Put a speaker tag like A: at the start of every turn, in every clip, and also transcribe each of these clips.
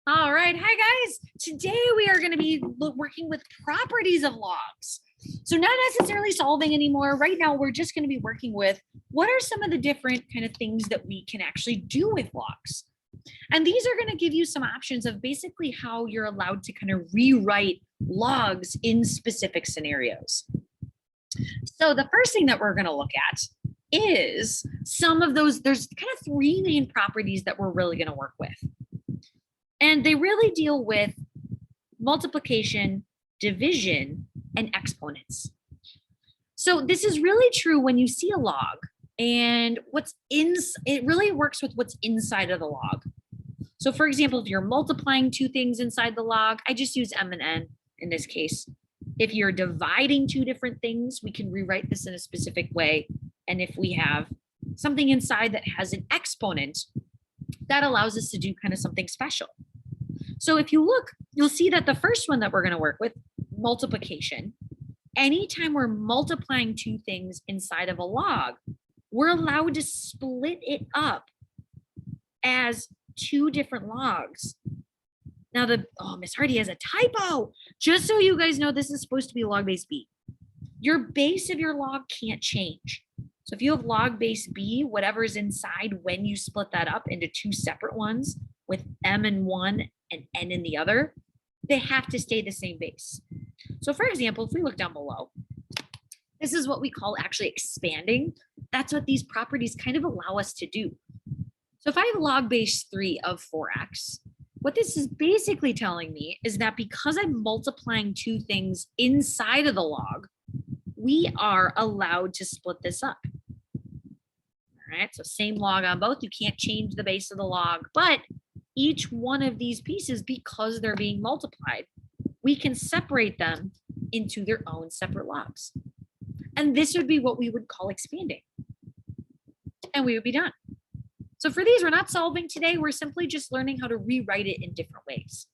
A: All right. Hi, guys. Today we are going to be working with properties of logs. So not necessarily solving anymore. Right now, we're just going to be working with what are some of the different kind of things that we can actually do with logs. And these are going to give you some options of basically how you're allowed to kind of rewrite logs in specific scenarios. So the first thing that we're going to look at is some of those. There's kind of three main properties that we're really going to work with. And they really deal with multiplication, division, and exponents. So this is really true when you see a log and it really works with what's inside of the log. So for example, if you're multiplying two things inside the log, I just use M and N in this case. If you're dividing two different things, we can rewrite this in a specific way. And if we have something inside that has an exponent, that allows us to do kind of something special. So if you look, you'll see that the first one that we're going to work with, multiplication, anytime we're multiplying two things inside of a log, we're allowed to split it up as two different logs. Now Miss Hardy has a typo. Just so you guys know, this is supposed to be log base B. Your base of your log can't change. So if you have log base B, whatever's inside when you split that up into two separate ones with M in one and N in the other, they have to stay the same base. So for example, if we look down below, this is what we call actually expanding. That's what these properties kind of allow us to do. So if I have log base 3 of 4x, what this is basically telling me is that because I'm multiplying two things inside of the log, we are allowed to split this up. All right, so same log on both. You can't change the base of the log, but each one of these pieces, because they're being multiplied, we can separate them into their own separate logs. And this would be what we would call expanding. And we would be done. So for these, we're not solving today. We're simply just learning how to rewrite it in different ways.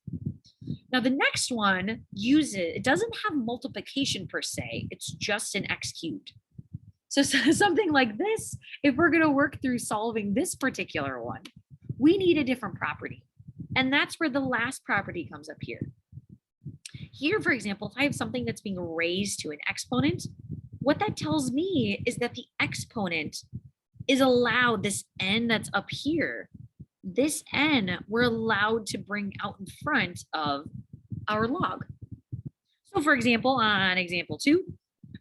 A: Now, the next one it doesn't have multiplication per se. It's just an x cubed. So something like this, if we're going to work through solving this particular one, we need a different property. And that's where the last property comes up here. Here, for example, if I have something that's being raised to an exponent, what that tells me is that the exponent is allowed, this n that's up here, this n we're allowed to bring out in front of our log. So for example, on example 2,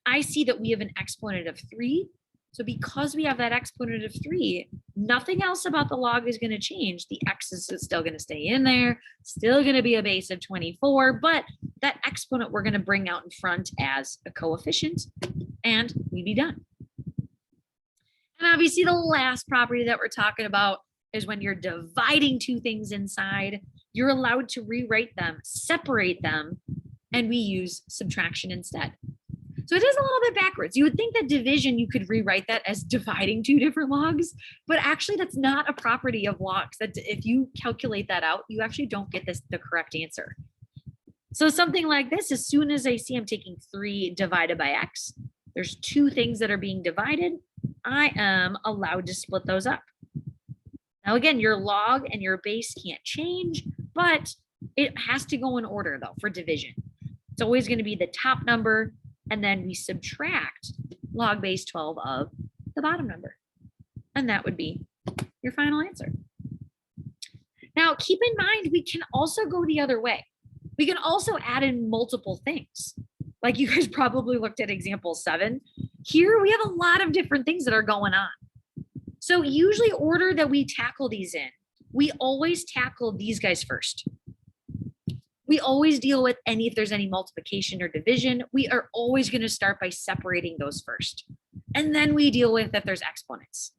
A: I see that we have an exponent of 3. So because we have that exponent of 3, nothing else about the log is going to change. The x is still going to stay in there, still going to be a base of 24, but that exponent we're going to bring out in front as a coefficient, and we'd be done. And obviously the last property that we're talking about is when you're dividing two things inside, you're allowed to rewrite them, separate them, and we use subtraction instead. So it is a little bit backwards. You would think that division, you could rewrite that as dividing two different logs, but actually that's not a property of logs. That if you calculate that out, you actually don't get the correct answer. So something like this, as soon as I see I'm taking 3 divided by x, there's two things that are being divided, I am allowed to split those up. Now again, your log and your base can't change, but it has to go in order though for division. It's always going to be the top number, and then we subtract log base 12 of the bottom number. And that would be your final answer. Now, keep in mind, we can also go the other way. We can also add in multiple things. Like you guys probably looked at example 7. Here we have a lot of different things that are going on. So usually order that we tackle these in, we always tackle these guys first. We always deal with if there's any multiplication or division, we are always going to start by separating those first. And then we deal with if there's exponents.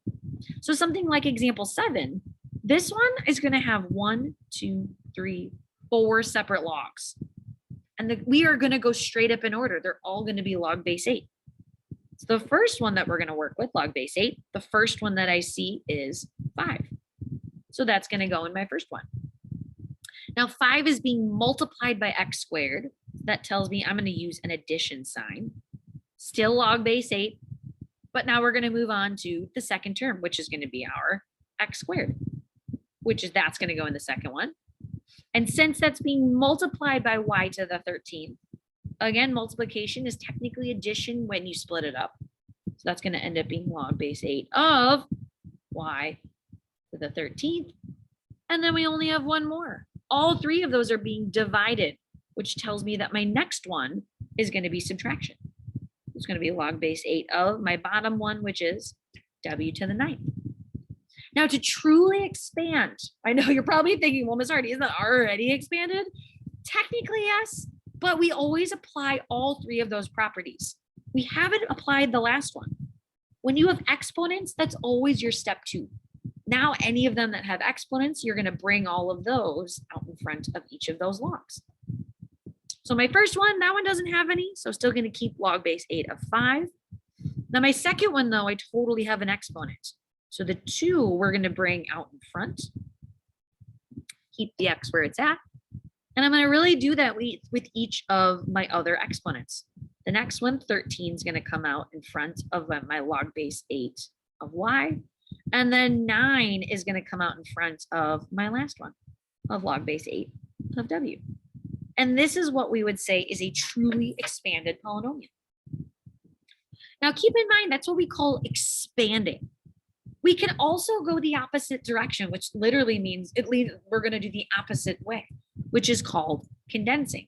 A: So something like example 7, this one is going to have 1, 2, 3, 4 separate logs. And we are going to go straight up in order. They're all going to be log base 8. So the first one that we're going to work with, log base 8, the first one that I see is 5. So that's going to go in my first one. Now 5 is being multiplied by x squared. That tells me I'm going to use an addition sign. Still log base 8. But now we're going to move on to the second term, which is going to be our x squared, that's going to go in the second one. And since that's being multiplied by y to the 13th, again, multiplication is technically addition when you split it up. So that's going to end up being log base 8 of y to the 13th. And then we only have one more. All three of those are being divided, which tells me that my next one is going to be subtraction. It's going to be log base 8 of my bottom one, which is w to the 9th. Now, to truly expand, I know you're probably thinking, well, Ms. Hardy, isn't that already expanded? Technically, yes, but we always apply all three of those properties. We haven't applied the last one. When you have exponents, that's always your step 2. Now, any of them that have exponents, you're going to bring all of those out in front of each of those logs. So my first one, that one doesn't have any, so still going to keep log base 8 of 5. Now my second one, though, I totally have an exponent. So the 2 we're going to bring out in front, keep the x where it's at, and I'm going to really do that with each of my other exponents. The next one, 13, is going to come out in front of my log base 8 of y, and then 9 is going to come out in front of my last one of log base 8 of w. And this is what we would say is a truly expanded polynomial. Now keep in mind, that's what we call expanding. We can also go the opposite direction, which literally means we're going to do the opposite way, which is called condensing.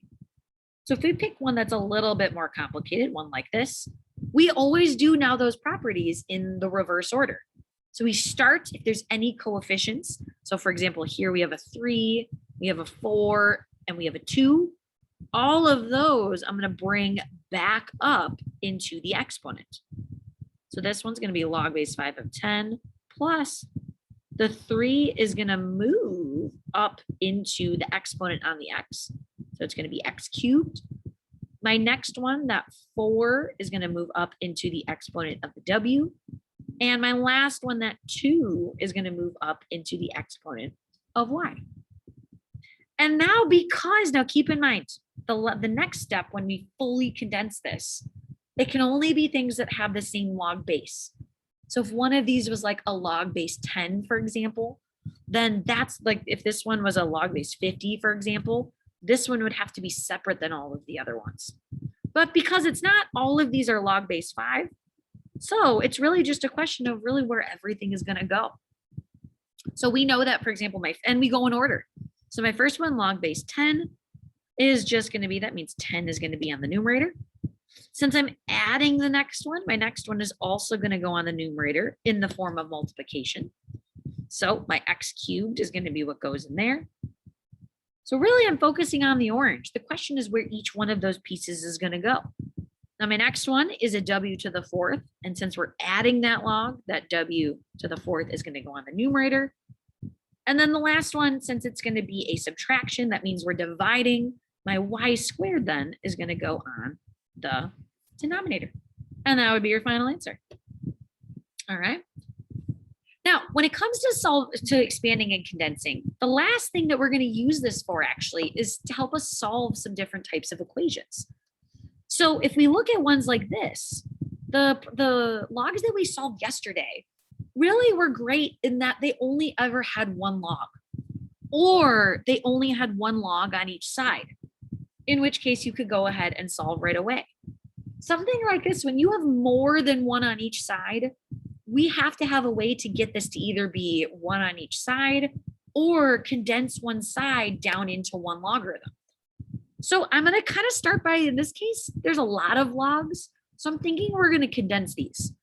A: So if we pick one that's a little bit more complicated, one like this, we always do now those properties in the reverse order. So we start if there's any coefficients. So for example, here we have a 3, we have a 4, and we have a 2. All of those I'm going to bring back up into the exponent. So this one's going to be log base 5 of 10 plus the 3 is going to move up into the exponent on the x. So it's going to be x cubed. My next one, that 4, is going to move up into the exponent of the w. And my last one, that 2, is going to move up into the exponent of y. And now keep in mind, the next step when we fully condense this, it can only be things that have the same log base. So if one of these was like a log base 10, for example, then that's like, if this one was a log base 50, for example, this one would have to be separate than all of the other ones. But because it's not, all of these are log base 5. So it's really just a question of really where everything is going to go. So we know that, for example, and we go in order. So my first one, log base 10, is just going to be, that means 10 is going to be on the numerator. Since I'm adding the next one, my next one is also going to go on the numerator in the form of multiplication. So my x cubed is going to be what goes in there. So really, I'm focusing on the orange. The question is where each one of those pieces is going to go. Now my next one is a w to the 4th. And since we're adding that log, that w to the 4th is going to go on the numerator. And then the last one, since it's going to be a subtraction, that means we're dividing. My y squared then is going to go on the denominator. And that would be your final answer. All right. Now, when it comes to expanding and condensing, the last thing that we're going to use this for actually is to help us solve some different types of equations. So if we look at ones like this, the logs that we solved yesterday really were great in that they only ever had one log, or they only had one log on each side, in which case you could go ahead and solve right away. Something like this, when you have more than one on each side, we have to have a way to get this to either be one on each side or condense one side down into one logarithm. So I'm going to kind of start by, in this case, there's a lot of logs. So I'm thinking we're going to condense these.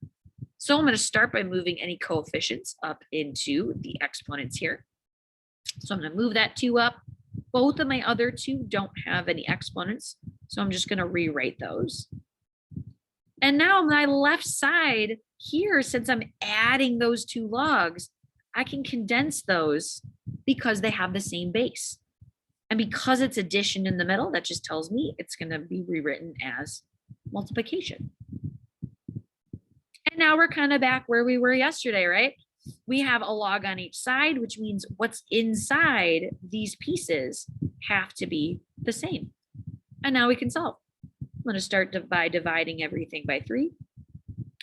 A: So I'm going to start by moving any coefficients up into the exponents here. So I'm going to move that 2 up. Both of my other 2 don't have any exponents, so I'm just going to rewrite those. And now my left side here, since I'm adding those 2 logs, I can condense those because they have the same base. And because it's addition in the middle, that just tells me it's going to be rewritten as multiplication. And now we're kind of back where we were yesterday, right? We have a log on each side, which means what's inside these pieces have to be the same. And now we can solve. I'm going to start by dividing everything by 3,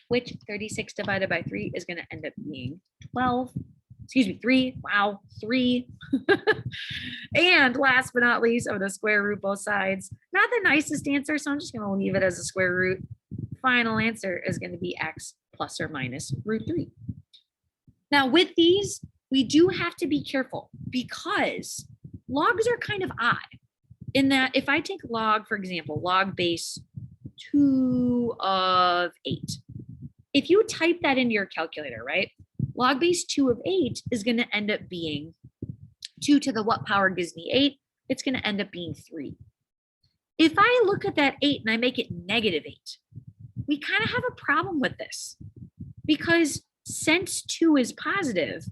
A: which 36 divided by 3 is going to end up being 3. Wow, 3. And And last but not least, I'm going to square root both sides. Not the nicest answer, so I'm just going to leave it as a square root. Final answer is going to be x plus or minus root 3. Now with these, we do have to be careful because logs are kind of odd in that if I take log, for example, log base 2 of 8, if you type that into your calculator, right, log base 2 of 8 is going to end up being 2 to the what power gives me 8? It's going to end up being 3. If I look at that 8 and I make it negative 8, we kind of have a problem with this because since 2 is positive,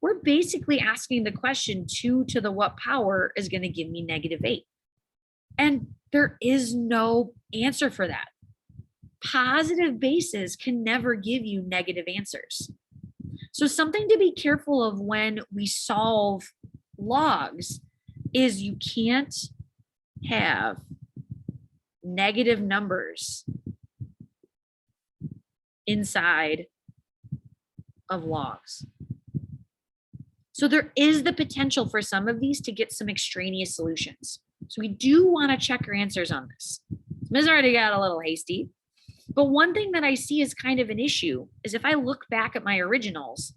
A: we're basically asking the question 2 to the what power is going to give me negative 8. And there is no answer for that. Positive bases can never give you negative answers. So something to be careful of when we solve logs is you can't have negative numbers inside of logs. So there is the potential for some of these to get some extraneous solutions. So we do want to check our answers on this. Ms. already got a little hasty, but one thing that I see is kind of an issue is if I look back at my originals,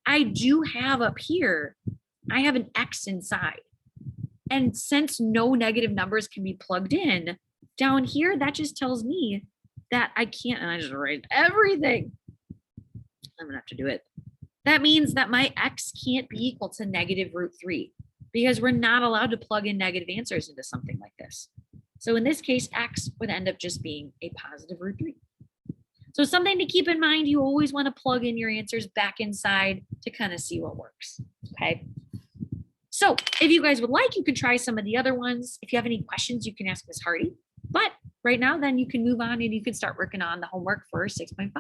A: I do have up here, I have an X inside. And since no negative numbers can be plugged in, down here, that just tells me that I can't, and I just write everything. I'm gonna have to do it. That means that my X can't be equal to negative root 3 because we're not allowed to plug in negative answers into something like this. So in this case, X would end up just being a positive root 3. So something to keep in mind, you always want to plug in your answers back inside to kind of see what works, okay? So if you guys would like, you can try some of the other ones. If you have any questions, you can ask Ms. Hardy. But right now, then you can move on and you can start working on the homework for 6.5.